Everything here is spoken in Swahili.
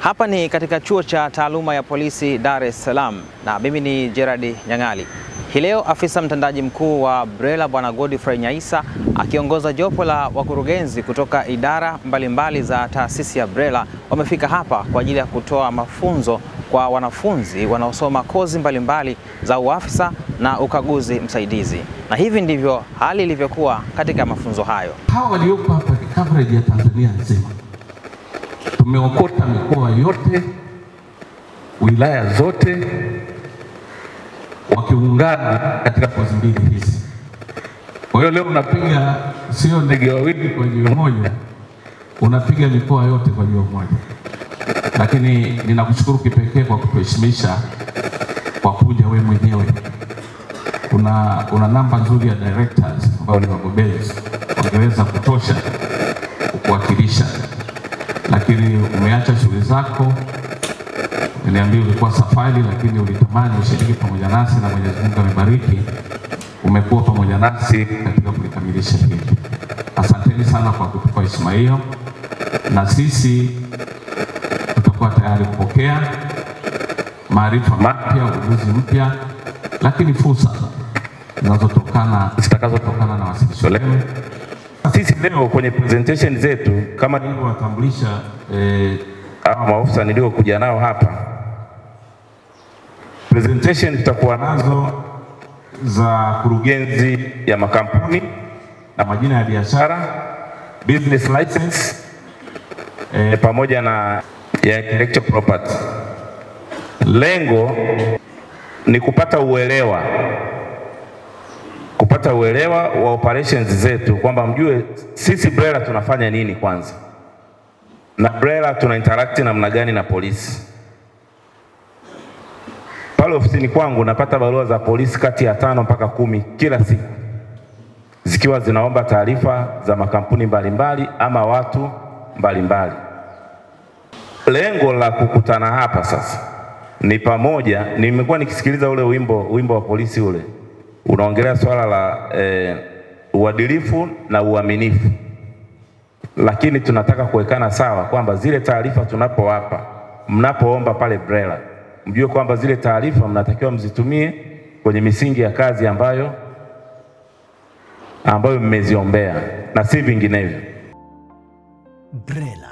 Hapa ni katika chuo cha taaluma ya polisi Dar es Salaam na mimi ni Gerard Nyangali. Hii leo afisa mtendaji mkuu wa BRELA Bwana Godfrey Nyaisa akiongoza jopo la wakurugenzi kutoka idara mbalimbali za taasisi ya BRELA wamefika hapa kwa ajili ya kutoa mafunzo kwa wanafunzi wanaosoma kozi mbalimbali za uafisa na ukaguzi msaidizi. Na hivi ndivyo hali ilivyokuwa katika mafunzo hayo. Hawa waliopo hapa ni coverage ya Tanzania nzima. Tumeokota mikoa yote, wilaya zote, wakiungana katika kozi mbili hizi. Kwa hiyo leo unapiga sio ndege wawili kwa jiwe moja, unapiga mikoa yote kwa jiwe moja. Lakini ninakushukuru kipekee kwa kutuheshimisha kwa kuja wewe mwenyewe. Una namba nzuri ya directors ambao ni wabobezi, wangeweza kutosha kuwakilisha. Lakini umeacha shughuli zako, niambia ulikuwa safari lakini ulitamani ushiriki pamoja nasi na Mwenyezi Mungu amebariki. Umekuwa pamoja nasi katika kulikamilisha hili. Asanteni sana kwa kutupa heshima hiyo, na sisi tutakuwa tayari kupokea maarifa mapya, ujuzi mpya, lakini fursa zitakazotokana na wasilisho leo. Sisi leo kwenye presentation zetu kama nilivyowatambulisha ama maofisa niliokuja nao hapa, presentation tutakuwa nazo za kurugenzi ya makampuni na majina ya biashara, business license, pamoja na ya intellectual property. Lengo ni kupata uelewa wa operations zetu, kwamba mjue sisi BRELA tunafanya nini kwanza, na BRELA tuna interact namna gani na polisi. Pale ofisini kwangu napata barua za polisi kati ya 5 mpaka 10 kila siku, zikiwa zinaomba taarifa za makampuni mbalimbali ama watu mbalimbali. Lengo la kukutana hapa sasa ni pamoja, nimekuwa nikisikiliza ule wimbo wa polisi ule unaongelea swala la uadilifu na uaminifu, lakini tunataka kuwekana sawa kwamba zile taarifa tunapowapa, mnapoomba pale BRELA, mjue kwamba zile taarifa mnatakiwa mzitumie kwenye misingi ya kazi ambayo mmeziombea na si vinginevyo. BRELA